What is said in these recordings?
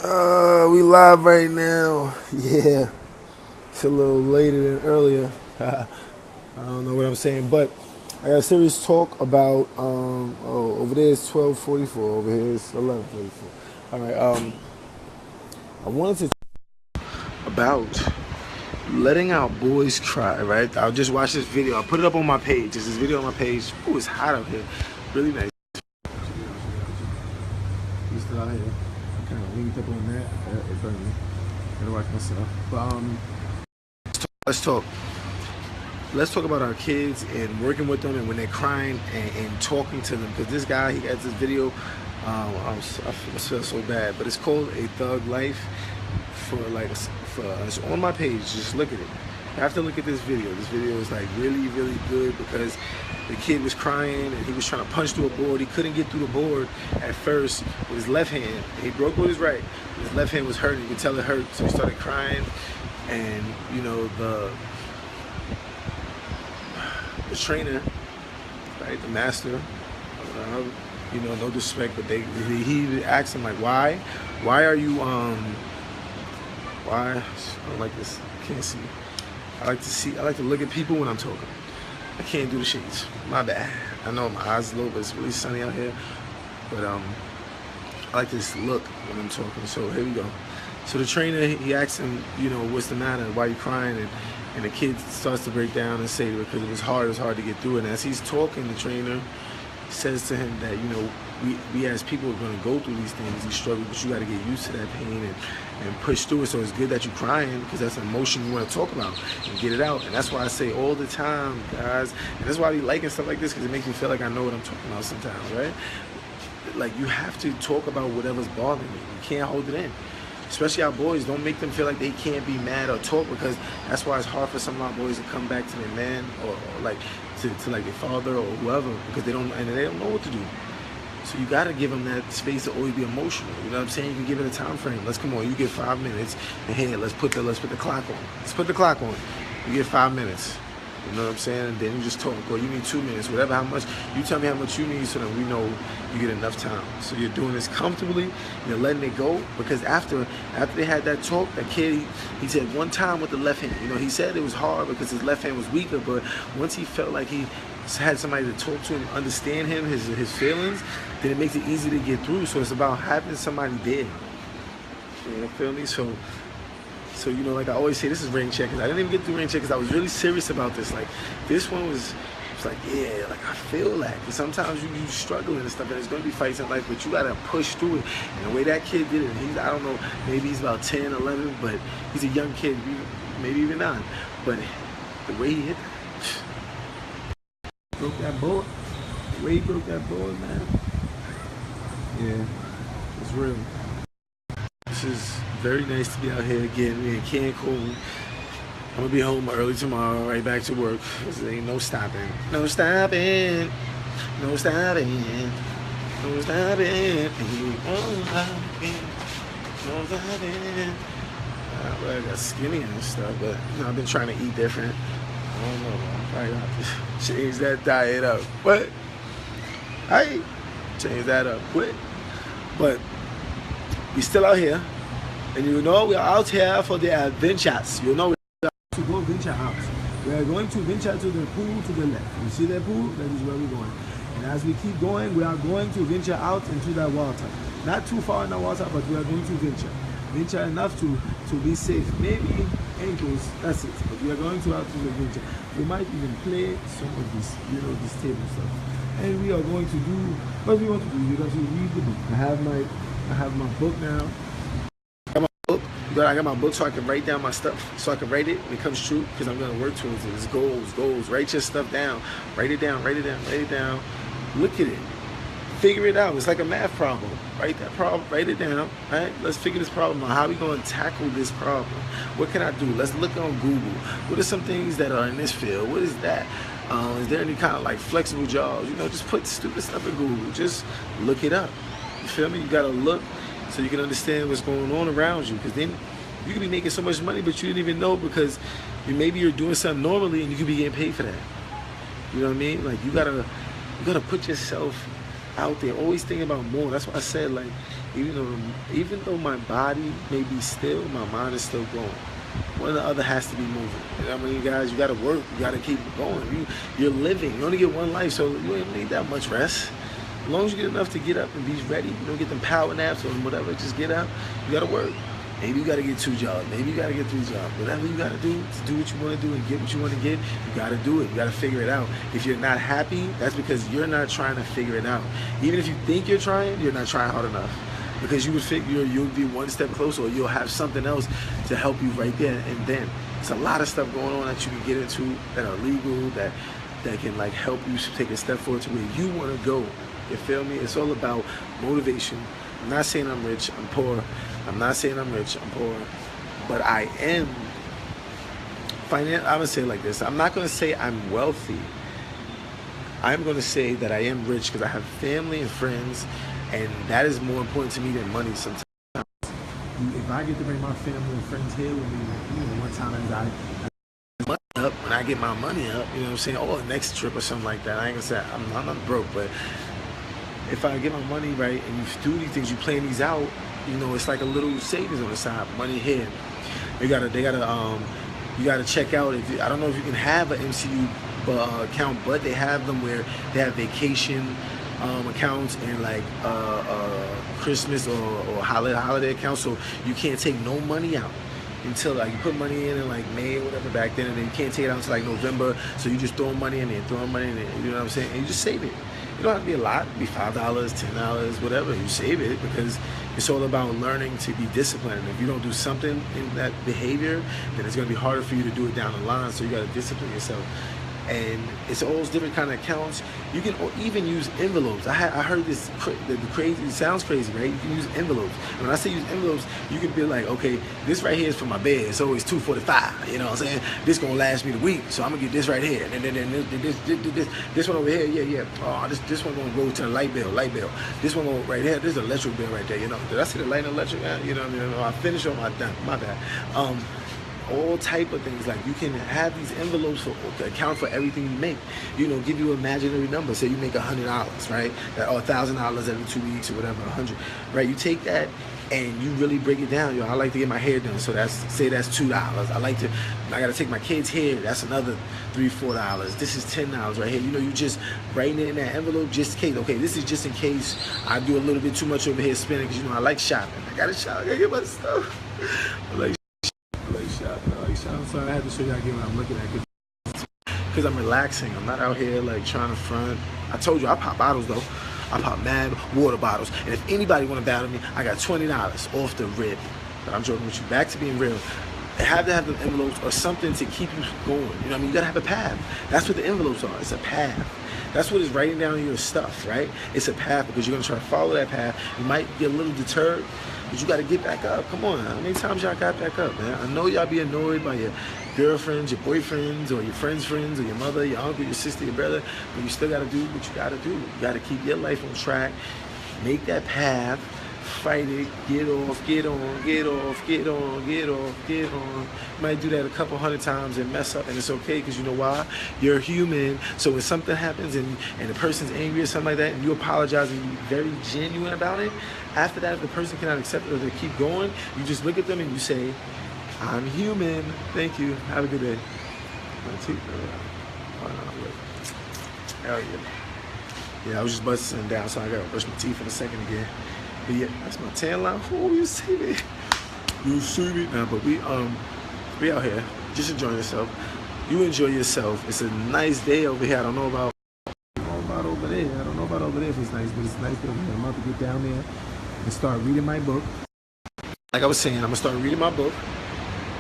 We live right now. Yeah, it's a little later than earlier. I don't know what I'm saying, but I got a serious talk about. Over there is 12:44. Over here is 11:44. All right. I wanted to talk about letting our boys cry. Right. I'll just watch this video. I'll put it up on my page. There's this video on my page. Ooh, it's hot out here. Really nice. You still out here? I kind of linked up on that. It burned me. Gotta watch myself. But let's talk. Let's talk about our kids and working with them and when they're crying and talking to them. Because this guy, he has this video. I feel so bad, but it's called A Thug Life. It's on my page. Just look at it. You have to look at this video. This video is like really, really good because the kid was crying and he was trying to punch through a board. He couldn't get through the board at first with his left hand. He broke with his right. His left hand was hurting. You could tell it hurt, so he started crying. And you know the trainer, right, the master, no disrespect, but he asked him like, why are you why? I don't like this. I can't see. I like to look at people when I'm talking. I can't do the shades. My bad. I know my eyes are low, but it's really sunny out here. But I like to just look when I'm talking. So here we go. So the trainer, he asked him, what's the matter? Why are you crying? And the kid starts to break down and say, because it was hard to get through it. And as he's talking, the trainer says to him that, we as people are going to go through these things, these struggles, but you got to get used to that pain and push through it. So it's good that you're crying because that's an emotion you want to talk about and get it out. And that's why I say all the time, guys, and that's why I be liking stuff like this, because it makes me feel like I know what I'm talking about sometimes, right? Like, you have to talk about whatever's bothering you. You can't hold it in. Especially our boys, don't make them feel like they can't be mad or talk, because that's why it's hard for some of our boys to come back to their man or like to like their father or whoever, because they don't know what to do. So you gotta give them that space to always be emotional. You know what I'm saying? You can give it a time frame. Come on, you get 5 minutes, and hey, let's put the clock on. Let's put the clock on. You get 5 minutes. You know what I'm saying? And then you just talk, or you need 2 minutes, whatever, how much. You tell me how much you need so that we know you get enough time. So you're doing this comfortably, you're letting it go, because after they had that talk, that kid, he said one time with the left hand. He said it was hard because his left hand was weaker, but once he felt like he had somebody to talk to him, understand him, his feelings, then it makes it easy to get through. So it's about having somebody there. You feel me? So like I always say, this is rain check. I didn't even get through rain check because I was really serious about this. Like, this one was like, yeah, like I feel that. Because sometimes you struggling and stuff, and there's going to be fights in life, but you got to push through it. And the way that kid did it, I don't know, maybe he's about 10, 11, but he's a young kid, maybe even 9. But the way he hit broke that board, the way he broke that board, man, yeah, it's real. This is very nice to be out here again. We in Cancun. I'm gonna be home early tomorrow, right back to work. There ain't no stopping. No stopping. No stopping. No stopping. No stopping. No stopping. I got skinny and stuff, but I've been trying to eat different. I don't know, man. I got to change that diet up. But I change that up quick. But we still out here, and we are out here for the adventures. We are to go venture out. We are going to venture to the pool to the left. You see that pool? That is where we're going. And as we keep going, we are going to venture out into that water. Not too far in the water, but we are going to venture enough to be safe. Maybe ankles, that's it. But we are going to out to the venture. We might even play some of this, this table stuff. And we are going to do what we want to do. We're going to read the book. I have my book now. I got my book so I can write down my stuff, so I can write it when it comes true, because I'm going to work towards it. It's goals. Write your stuff down. Write it down. Look at it. Figure it out. It's like a math problem. Write that problem. Write it down. Right? Let's figure this problem out. How are we going to tackle this problem? What can I do? Let's look on Google. What are some things that are in this field? What is that? Is there any kind of like flexible jobs? Just put stupid stuff in Google. Just look it up. You feel me? You got to look so you can understand what's going on around you. Because then you could be making so much money, but you didn't even know, because maybe you're doing something normally and you could be getting paid for that. You know what I mean? Like, you gotta put yourself out there. Always thinking about more. That's why I said, like, Even though my body may be still, my mind is still going. One or the other has to be moving. You know what I mean, guys? You got to work. You got to keep going. You're living. You only get one life, so you ain't need that much rest. As long as you get enough to get up and be ready, you don't get them power naps or whatever, just get up. You got to work. Maybe you got to get 2 jobs. Maybe you got to get 3 jobs. Whatever you got to do what you want to do and get what you want to get, you got to do it. You got to figure it out. If you're not happy, that's because you're not trying to figure it out. Even if you think you're trying, you're not trying hard enough. Because you would figure you'll be one step closer, or you'll have something else to help you right there and then. There's a lot of stuff going on that you can get into that are legal, that can like help you take a step forward to where you want to go. You feel me? It's all about motivation. I'm not saying I'm rich, I'm poor. I'm not saying I'm rich, I'm poor. But I am I'm gonna say it like this. I'm not gonna say I'm wealthy. I'm gonna say that I am rich because I have family and friends, and that is more important to me than money sometimes. If I get to bring my family and friends here with me, one time when I get my money up, you know what I'm saying, the next trip or something like that, I ain't gonna say I'm not broke, but if I get my money right and you do these things, you plan these out, it's like a little savings on the side, money here. You gotta check out. I don't know if you can have an MCU account, but they have them where they have vacation accounts and like Christmas or holiday accounts, so you can't take no money out until like you put money in like May or whatever back then, and then you can't take it out until like November. So you just throw money in there, you know what I'm saying? And you just save it. You don't have to be a lot. It be $5, $10, whatever. You save it because it's all about learning to be disciplined. If you don't do something in that behavior, then it's going to be harder for you to do it down the line. So you got to discipline yourself. And it's all those different kind of accounts. You can even use envelopes. I heard this crazy. It sounds crazy, right? You can use envelopes. And when I say use envelopes, you can be like, okay, this right here is for my bed. It's always $245. You know what I'm saying? This gonna last me the week, so I'm gonna get this right here. And then this one over here, yeah. Oh, this one gonna go to the light bill. This one gonna right here. This is the electric bill right there. Did I see the light and electric? You know what I mean? I finished on my bad. All type of things. Like you can have these envelopes to account for everything you make. Give you an imaginary number. Say you make $100, right? Or $1,000 every 2 weeks or whatever, 100, right? You take that and you really break it down. I like to get my hair done, so that's $2. I gotta take my kids' hair. That's another $3, $4. This is $10 right here. You just writing it in that envelope just in case. Okay, this is just in case I do a little bit too much over here spending because I like shopping. I gotta shop. I gotta get my stuff. So I had to show you again what I'm looking at because I'm relaxing. I'm not out here like trying to front. I told you I pop bottles though. I pop mad water bottles. And if anybody want to battle me, I got $20 off the rip. But I'm joking with you. Back to being real. They have to have the envelopes or something to keep you going. You know what I mean? You gotta have a path. That's what the envelopes are. It's a path. That's what is writing down your stuff, right? It's a path because you're gonna try to follow that path. You might get a little deterred, but you gotta get back up. Come on, how many times y'all got back up, man? I know y'all be annoyed by your girlfriends, your boyfriends, or your friends' or your mother, your uncle, your sister, your brother, but you still gotta do what you gotta do. You gotta keep your life on track, make that path, fight it, get off, get on, get off, get on, get off, get on. You might do that a couple 100 times and mess up, and it's okay because you know why? You're human. So when something happens and the person's angry or something like that, and you apologize and you're very genuine about it, after that, if the person cannot accept it or they keep going, you just look at them and you say, I'm human. Thank you. Have a good day. Hell yeah. Yeah, I was just busting down, so I gotta brush my teeth in a second again. But yeah, that's my tan line. Oh, you see me? You see me? Nah, but we out here just enjoying yourself. You enjoy yourself. It's a nice day over here. I don't know about over there. I don't know about over there if it's nice, but it's nice over here. I'm about to get down there and start reading my book. Like I was saying, I'm gonna start reading my book.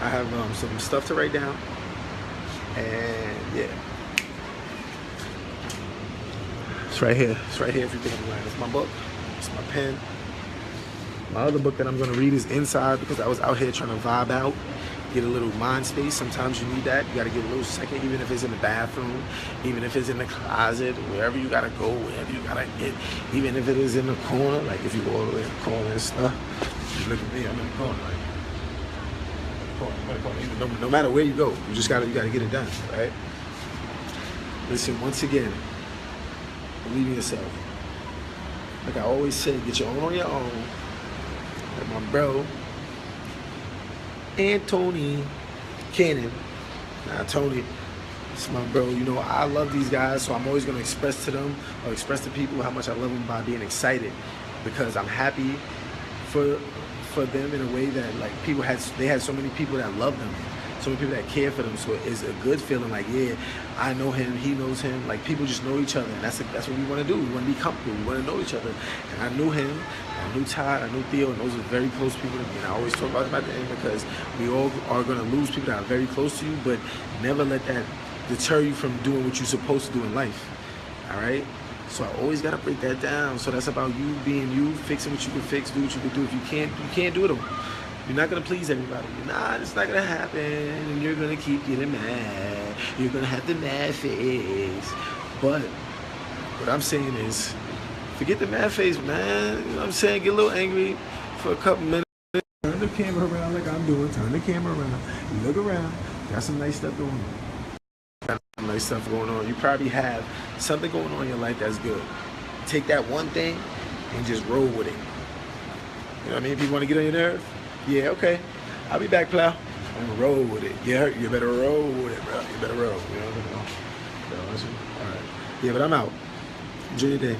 I have some stuff to write down, and yeah, it's right here. It's right here. If you think I'm lying, it's my book. It's my pen. My other book that I'm gonna read is inside because I was out here trying to vibe out, get a little mind space. Sometimes you need that. You gotta get a little second, even if it's in the bathroom, even if it's in the closet, wherever you gotta go, wherever you gotta get, even if it is in the corner, like if you go all the way in the corner and stuff. You look at me, I'm in the corner, like. No matter where you go, you gotta get it done, right? Listen, once again, believe in yourself. Like I always say, get your own on your own. my bro, Anthony Cannon. Nah, Tony, it's my bro. You know, I love these guys, so I'm always going to express to them or express to people how much I love them by being excited, because I'm happy for them in a way that, like, they had so many people that love them, so many people that care for them. So it's a good feeling. Like, yeah, I know him, he knows him. Like, people just know each other, and that's what we want to do. We want to be comfortable. We want to know each other. And I knew him, I knew Todd, I knew Theo, and those are very close people to me. And I always talk about them at the end, because we all are going to lose people that are very close to you, but never let that deter you from doing what you're supposed to do in life. All right? So I always got to break that down. So that's about you being you, fixing what you can fix, do what you can do. If you can't do it all. You're not going to please everybody. It's not going to happen. And you're going to keep getting mad. You're going to have the mad face. But what I'm saying is, forget the mad face, man. You know what I'm saying? Get a little angry for a couple minutes. Turn the camera around like I'm doing. Turn the camera around. Look around. Got some nice stuff going on. Got some nice stuff going on. You probably have something going on in your life that's good. Take that one thing and just roll with it. You know what I mean? If you want to get on your nerve, yeah, okay. I'll be back, pal. I'm gonna roll with it. Yeah, you better roll with it, bro. You better roll. You know what I mean? All right. Yeah, but I'm out. Enjoy your day.